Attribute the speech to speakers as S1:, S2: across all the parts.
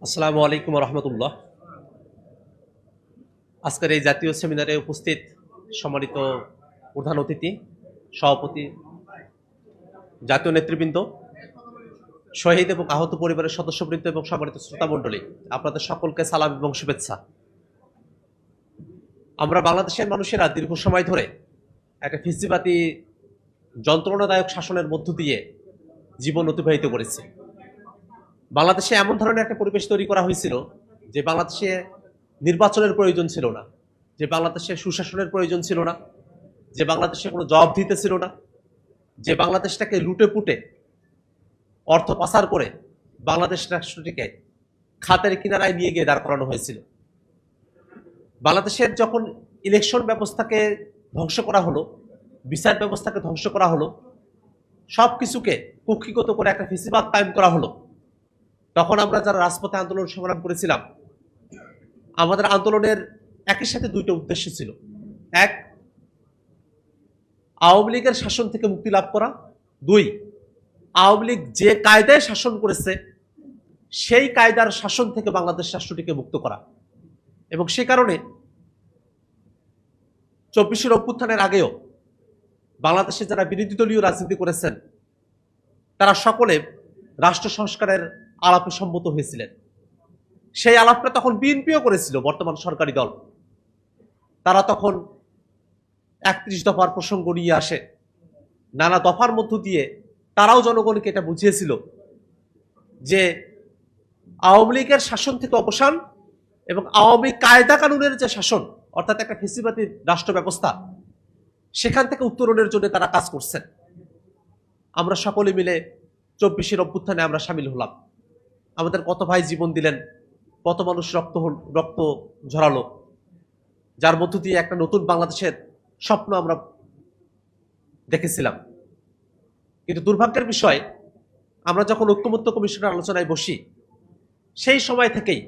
S1: আসসালামু আলাইকুম রহমতুল্লাহ। আজকের এই জাতীয় সেমিনারে উপস্থিত সম্মানিত প্রধান অতিথি, সভাপতি, জাতীয় নেতৃবৃন্দ, শহীদ এবং আহত পরিবারের সদস্যবৃন্দ এবং সম্মানিত শ্রোতামণ্ডলী, আপনাদের সকলকে সালাম এবং শুভেচ্ছা। আমরা বাংলাদেশের মানুষেরা দীর্ঘ সময় ধরে একটা ফিজিবাদী যন্ত্রণাদায়ক শাসনের মধ্য দিয়ে জীবন অতিবাহিত করেছি। বাংলাদেশে এমন ধরনের একটা পরিবেশ তৈরি করা হয়েছিল যে বাংলাদেশে নির্বাচনের প্রয়োজন ছিল না, যে বাংলাদেশে সুশাসনের প্রয়োজন ছিল না, যে বাংলাদেশে কোনো জবাবদিহিতা ছিল না, যে বাংলাদেশটাকে লুটে পুটে অর্থ পাচার করে বাংলাদেশ রাষ্ট্রটিকে খাতের কিনারায় নিয়ে গিয়ে দাঁড় করানো হয়েছিল। বাংলাদেশের যখন ইলেকশন ব্যবস্থাকে ধ্বংস করা হলো, বিচার ব্যবস্থাকে ধ্বংস করা হলো, সব কিছুকে কক্ষিগত করে একটা ফেসিবাদ কায়েম করা হলো, তখন আমরা যারা রাজপথে আন্দোলন সংগ্রাম করেছিলাম, আমাদের আন্দোলনের একই সাথে দুইটা উদ্দেশ্য ছিল। এক, আওয়ামী লীগের শাসন থেকে মুক্তি লাভ করা। দুই, আওয়ামী লীগ যে কায়দায় শাসন করেছে সেই কায়দার শাসন থেকে বাংলাদেশ রাষ্ট্রটিকে মুক্ত করা। এবং সে কারণে 24 অভ্যুত্থানের আগেও বাংলাদেশে যারা বিরোধী দলীয় রাজনীতি করেছেন তারা সকলে রাষ্ট্র সংস্কারের আলাপে সম্মত হয়েছিলেন। সেই আলাপটা তখন বিএনপিও করেছিল, বর্তমান সরকারি দল। তারা তখন 31 দফার প্রসঙ্গ নিয়ে আসে, নানা দফার মধ্য দিয়ে তারাও জনগণকে এটা বুঝিয়েছিল যে আওয়ামী লীগের শাসন থেকে অবসান এবং আওয়ামী কায়দা কানুনের যে শাসন, অর্থাৎ একটা ফেসিবাদী রাষ্ট্র ব্যবস্থা, সেখান থেকে উত্তরণের জন্য তারা কাজ করছেন। আমরা সকলে মিলে 24 অভ্যুত্থানে আমরা সামিল হলাম। আমাদের কত ভাই জীবন দিলেন, কত মানুষ রক্ত ঝরালো, যার মধ্য দিয়ে একটা নতুন বাংলাদেশের স্বপ্ন আমরা দেখেছিলাম। কিন্তু দুর্ভাগ্যের বিষয়, আমরা যখন ঐক্যমত্য কমিশনের আলোচনায় বসি, সেই সময় থেকেই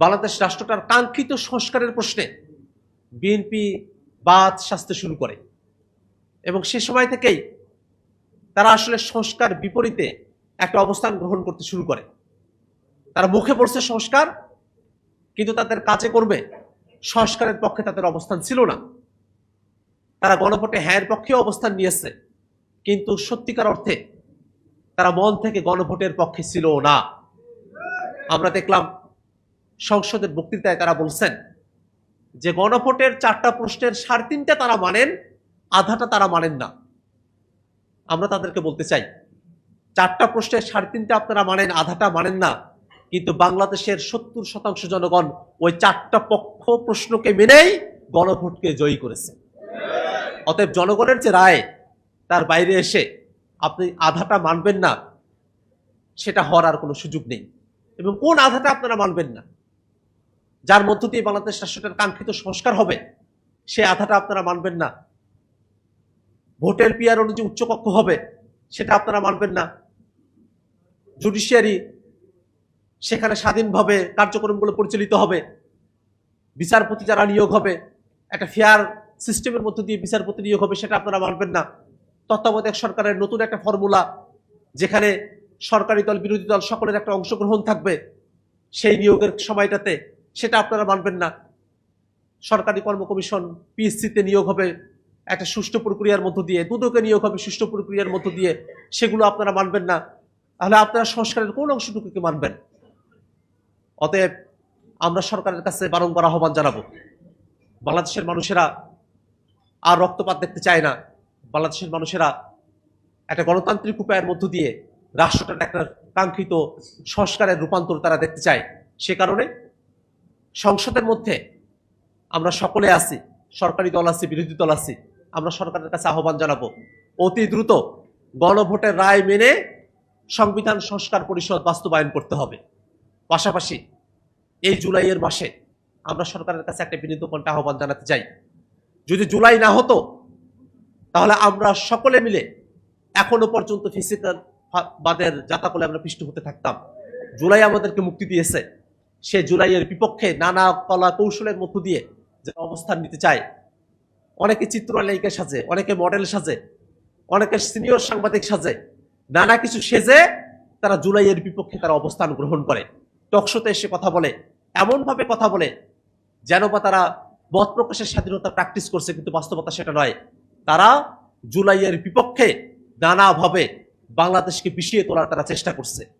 S1: বাংলাদেশ রাষ্ট্রটার কাঙ্ক্ষিত সংস্কারের প্রশ্নে বিএনপি বাদ সাজতে শুরু করে এবং সে সময় থেকেই তারা আসলে সংস্কার বিপরীতে একটা অবস্থান গ্রহণ করতে শুরু করে। তারা মুখে বলছে সংস্কার, কিন্তু তাদের কাজে করবে সংস্কারের পক্ষে তাদের অবস্থান ছিল না। তারা গণভোটে হ্যাঁর পক্ষে অবস্থান নিয়েছে, কিন্তু সত্যিকার অর্থে তারা মন থেকে গণভোটের পক্ষে ছিল না। আমরা দেখলাম সংসদের বক্তৃতায় তারা বলছেন যে গণভোটের 4টা প্রশ্নের 3.5টা তারা মানেন, আধাটা তারা মানেন না। আমরা তাদেরকে বলতে চাই, 4টা প্রশ্নের 3.5টা আপনারা মানেন, আধাটা মানেন না, কিন্তু বাংলাদেশের 70% জনগণ ওই 4টা পক্ষ প্রশ্নকে মেনেই গণভোটকে জয়ী করেছে। অতএব জনগণের যে রায়, তার বাইরে এসে আপনি আধাটা মানবেন না, সেটা হওয়ার আর কোনো সুযোগ নেই। এবং কোন আধাটা আপনারা মানবেন না, যার মধ্য দিয়ে বাংলাদেশ রাষ্ট্রটার কাঙ্ক্ষিত সংস্কার হবে, সে আধাটা আপনারা মানবেন না। ভোটের পিয়ার অনুযায়ী উচ্চকক্ষ হবে, সেটা আপনারা মানবেন না। জুডিশিয়ারি সেখানে স্বাধীনভাবে কার্যক্রমগুলো পরিচালিত হবে, বিচারপতি যারা নিয়োগ হবে একটা ফেয়ার সিস্টেমের মধ্য দিয়ে বিচারপতি নিয়োগ হবে, সেটা আপনারা মানবেন না। তত্ত্বাবধায়ক সরকারের নতুন একটা ফর্মুলা, যেখানে সরকারি দল বিরোধী দল সকলের একটা অংশগ্রহণ থাকবে সেই নিয়োগের সময়টাতে, সেটা আপনারা মানবেন না। সরকারি কর্ম কমিশন পিএসসিতে নিয়োগ হবে একটা সুষ্ঠু প্রক্রিয়ার মধ্য দিয়ে, দুদকে নিয়োগ হবে সুষ্ঠু প্রক্রিয়ার মধ্য দিয়ে, সেগুলো আপনারা মানবেন না। তাহলে আপনারা সংস্কারের কোন অংশটুকুকে মানবেন? অতএব আমরা সরকারের কাছে বারংবার আহ্বান জানাবো, বাংলাদেশের মানুষেরা আর রক্তপাত দেখতে চায় না। বাংলাদেশের মানুষেরা একটা গণতান্ত্রিক উপায়ের মধ্য দিয়ে রাষ্ট্রটার একটা কাঙ্ক্ষিত সংস্কারের রূপান্তর তারা দেখতে চায়। সে কারণে সংসদের মধ্যে আমরা সকলে আছি, সরকারি দল আছি, বিরোধী দল আছি, আমরা সরকারের কাছে আহ্বান জানাবো অতি দ্রুত গণভোটের রায় মেনে সংবিধান সংস্কার পরিষদ বাস্তবায়ন করতে হবে। পাশাপাশি এই জুলাইয়ের মাসে আমরা সরকারের কাছে একটা বিনীত কণ্ঠে আহ্বান জানাতে চাই, যদি জুলাই না হতো তাহলে আমরা সকলে মিলে এখনো পর্যন্ত ফিসিবাদের জাতাকলে আমরা পিষ্ট হতে থাকতাম। জুলাই আমাদেরকে মুক্তি দিয়েছে, সে জুলাইয়ের বিপক্ষে নানা কলা কৌশলের মধ্য দিয়ে যে অবস্থান নিতে চায়, অনেকে চিত্রনায়িকা সাজে, অনেকে মডেল সাজে, অনেকে সিনিয়র সাংবাদিক সাজে, নানা কিছু সেজে তারা জুলাইয়ের বিপক্ষে তারা অবস্থান গ্রহণ করে। টকশোতে এসে কথা বলে, এমনভাবে কথা বলে যেন বা তারা মত প্রকাশের স্বাধীনতা প্র্যাকটিস করছে, কিন্তু বাস্তবতা সেটা নয়। তারা জুলাইয়ের বিপক্ষে নানাভাবে বাংলাদেশকে পিছিয়ে তোলার তারা চেষ্টা করছে।